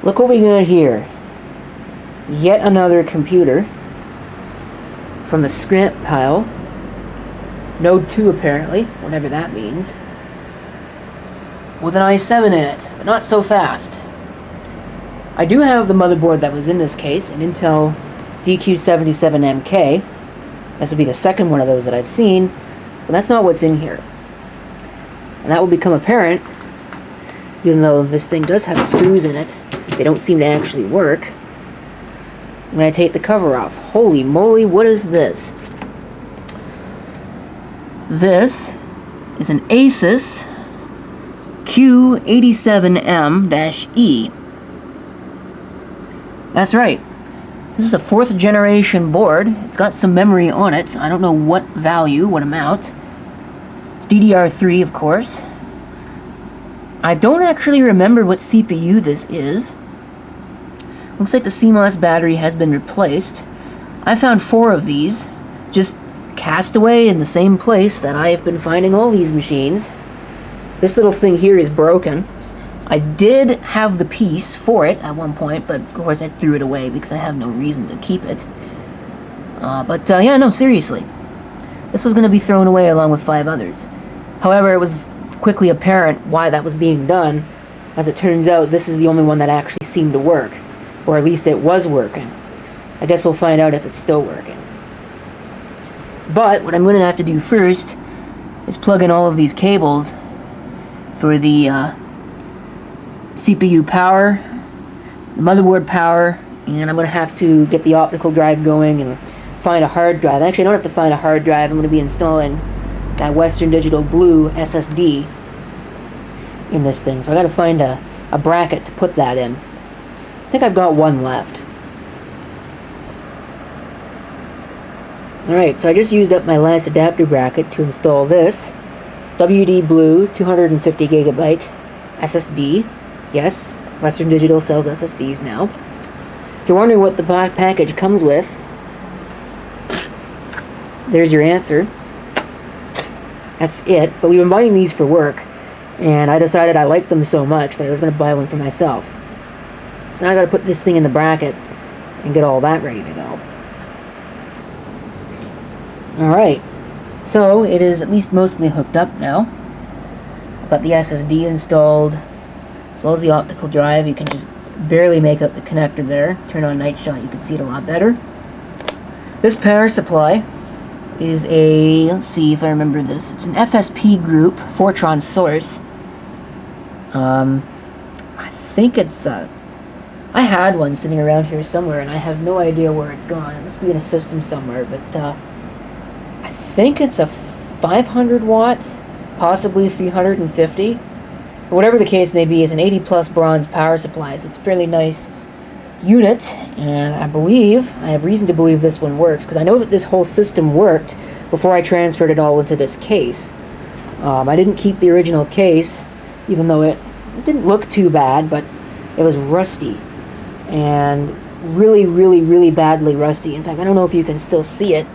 look what we got here. Yet another computer from the scrap pile. Node 2 apparently, whatever that means. With an i7 in it, but not so fast. I do have the motherboard that was in this case, an Intel Q87M-E. This would be the second one of those that I've seen, but that's not what's in here. And that will become apparent, even though this thing does have screws in it. They don't seem to actually work. When I take the cover off, holy moly, what is this? This is an Asus Q87M-E. That's right. This is a 4th generation board. It's got some memory on it. I don't know what value, what amount. It's DDR3, of course. I don't actually remember what CPU this is. Looks like the CMOS battery has been replaced. I found 4 of these, just cast away in the same place that I have been finding all these machines. This little thing here is broken. I did have the piece for it at one point, but of course I threw it away because I have no reason to keep it. Yeah, no, seriously. This was going to be thrown away along with 5 others. However, it was quickly apparent why that was being done. As it turns out, this is the only one that actually seemed to work. Or at least it was working. I guess we'll find out if it's still working. But what I'm going to have to do first is plug in all of these cables for the CPU power, the motherboard power, and I'm going to have to get the optical drive going and find a hard drive. Actually, I don't have to find a hard drive. I'm going to be installing that Western Digital Blue SSD in this thing. So I got to find a bracket to put that in. I think I've got one left. Alright, so I just used up my last adapter bracket to install this WD Blue 250 gigabyte SSD. Yes, Western Digital sells SSDs now. If you're wondering what the package comes with, there's your answer. That's it. But we've been buying these for work, and I decided I liked them so much that I was going to buy one for myself. So now I got to put this thing in the bracket and get all that ready to go. Alright, so it is at least mostly hooked up now. I've got the SSD installed, as well as the optical drive. You can just barely make out the connector there. Turn on night shot, you can see it a lot better. This power supply is a, let's see if I remember this, it's an FSP group, Fortron source. I think it's, I had one sitting around here somewhere, and I have no idea where it's gone. It must be in a system somewhere, but I think it's a 500 watts, possibly 350. But whatever the case may be, it's an 80 plus bronze power supply, so it's a fairly nice unit, and I have reason to believe this one works, because I know that this whole system worked before I transferred it all into this case. I didn't keep the original case, even though it didn't look too bad, but it was rusty, and really, really, really badly rusty. In fact, I don't know if you can still see it,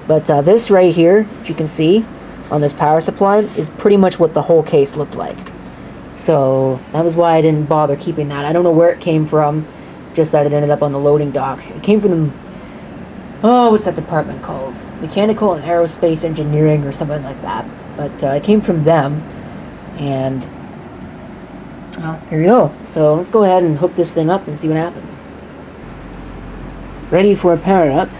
but this right here, if you can see, on this power supply, is pretty much what the whole case looked like. So that was why I didn't bother keeping that. I don't know where it came from, just that it ended up on the loading dock. It came from the, oh, what's that department called? Mechanical and Aerospace Engineering or something like that. But it came from them, and well, here we go. So let's go ahead and hook this thing up and see what happens. Ready for a power up.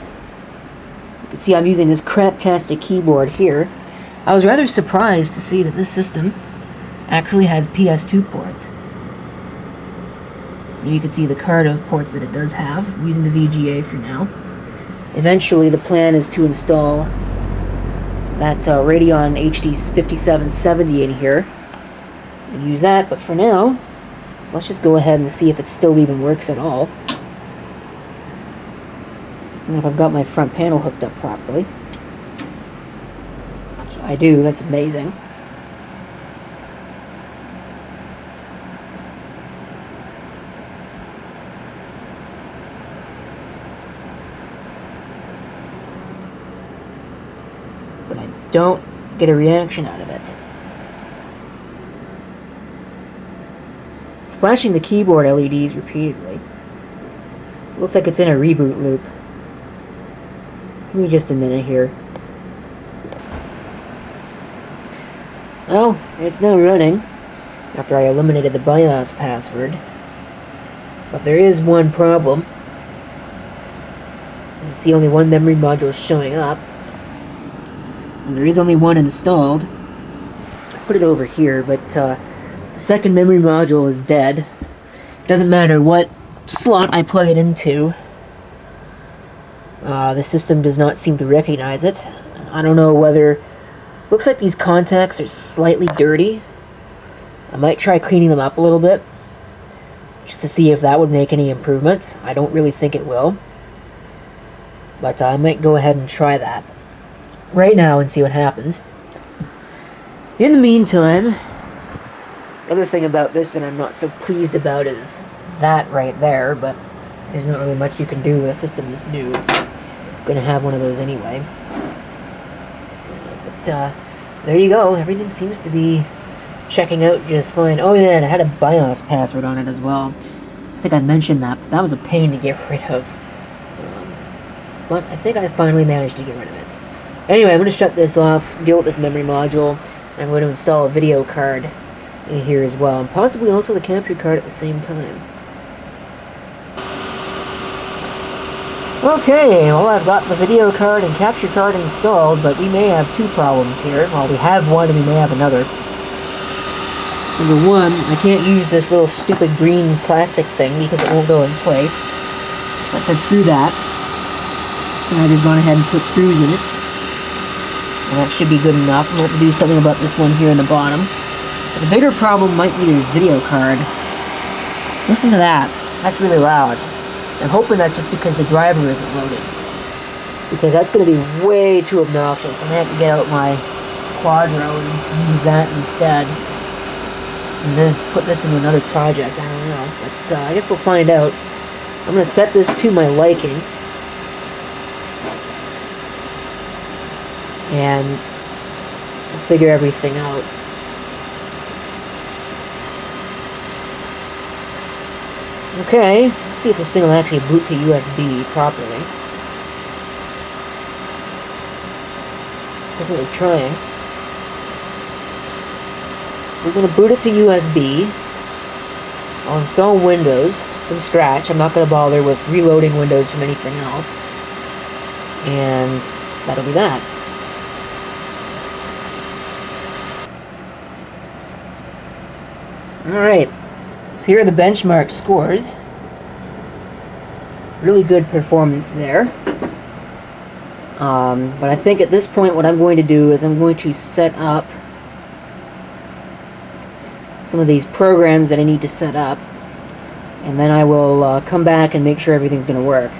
You can see I'm using this craptastic keyboard here. I was rather surprised to see that this system actually has PS2 ports. So you can see the card of ports that it does have. I'm using the VGA for now. Eventually the plan is to install that Radeon HD 5770 in here and use that, but for now let's just go ahead and see if it still even works at all. And if I've got my front panel hooked up properly. Which I do, that's amazing. But I don't get a reaction out of it. It's flashing the keyboard LEDs repeatedly. So it looks like it's in a reboot loop. Give me just a minute here. Well, it's now running after I eliminated the BIOS password. But there is one problem. You can see only one memory module showing up. And there is only one installed. I put it over here, but the second memory module is dead. It doesn't matter what slot I plug it into. The system does not seem to recognize it. I don't know whether... Looks like these contacts are slightly dirty. I might try cleaning them up a little bit, just to see if that would make any improvement. I don't really think it will, but I might go ahead and try that right now and see what happens. In the meantime, the other thing about this that I'm not so pleased about is that right there, but there's not really much you can do with a system this new. It's going to have one of those anyway. But there you go. Everything seems to be checking out just fine. Oh yeah, and it had a BIOS password on it as well. I think I mentioned that, but that was a pain to get rid of. But I think I finally managed to get rid of it. Anyway, I'm going to shut this off, deal with this memory module. I'm going to install a video card in here as well, and possibly also the capture card at the same time. Okay, well, I've got the video card and capture card installed, but we may have two problems here. Well, we have one and we may have another. Number one, I can't use this little stupid green plastic thing because it won't go in place. So I said screw that. And I just gone ahead and put screws in it. And that should be good enough. I'm going to have to do something about this one here in the bottom. But the bigger problem might be this video card. Listen to that. That's really loud. I'm hoping that's just because the driver isn't loaded. Because that's going to be way too obnoxious. I'm going to have to get out my Quadro and use that instead. And then put this into another project. I don't know. But I guess we'll find out. I'm going to set this to my liking. And we'll figure everything out. Okay, let's see if this thing will actually boot to USB properly. Definitely trying. We're going to boot it to USB. I'll install Windows from scratch. I'm not going to bother with reloading Windows from anything else. And that'll be that. Alright. So here are the benchmark scores. Really good performance there. But I think at this point what I'm going to do is I'm going to set up some of these programs that I need to set up. And then I will come back and make sure everything's going to work.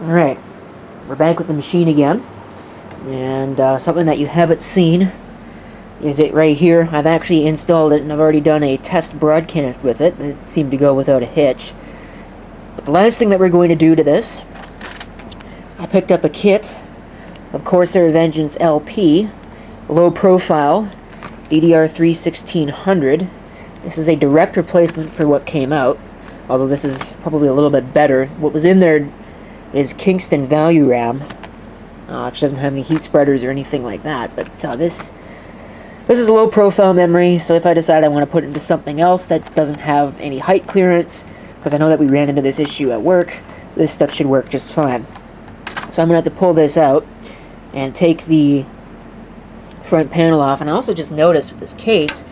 Alright. We're back with the machine again. And something that you haven't seen is it right here. I've actually installed it and I've already done a test broadcast with it. It seemed to go without a hitch. But the last thing that we're going to do to this, I picked up a kit of Corsair Vengeance LP, low profile, DDR3 1600. This is a direct replacement for what came out, although this is probably a little bit better. What was in there is Kingston Value RAM, which doesn't have any heat spreaders or anything like that, but this is a low profile memory, so if I decide I want to put it into something else that doesn't have any height clearance, because I know that we ran into this issue at work, this stuff should work just fine. So I'm going to have to pull this out and take the front panel off. And I also just noticed with this case,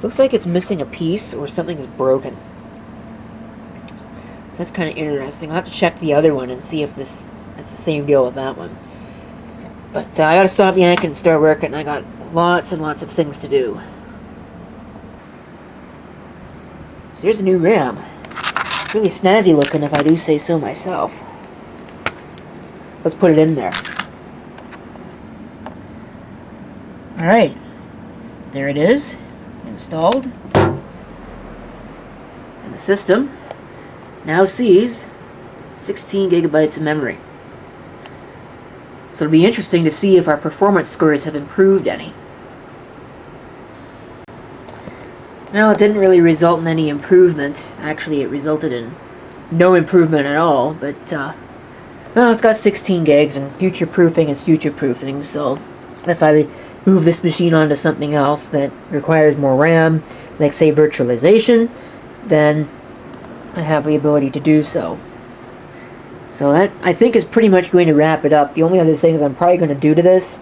looks like it's missing a piece or something is broken. So that's kind of interesting. I'll have to check the other one and see if it's the same deal with that one. But I got to stop yanking and start working. I got lots and lots of things to do. So here's a new RAM. It's really snazzy looking if I do say so myself. Let's put it in there. Alright. There it is. Installed. And the system now sees 16 gigabytes of memory. So it'll be interesting to see if our performance scores have improved any. Well, it didn't really result in any improvement. Actually, it resulted in no improvement at all, but, well, it's got 16 gigs, and future-proofing is future-proofing, so if I move this machine onto something else that requires more RAM, like, say, virtualization, then I have the ability to do so. So that, I think, is pretty much going to wrap it up. The only other things I'm probably going to do to this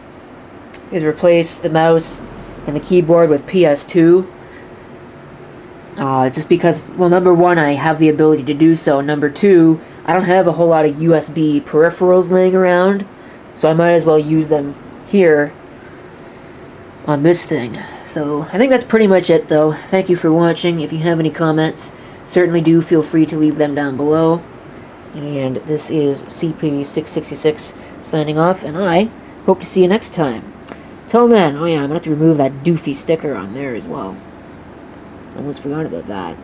is replace the mouse and the keyboard with PS2. Just because, well, number one, I have the ability to do so. Number two, I don't have a whole lot of USB peripherals laying around, so I might as well use them here on this thing. So I think that's pretty much it, though. Thank you for watching. If you have any comments, certainly do feel free to leave them down below. And this is CP666 signing off, and I hope to see you next time. Till then, oh yeah, I'm going to have to remove that doofy sticker on there as well. Almost forgot about that.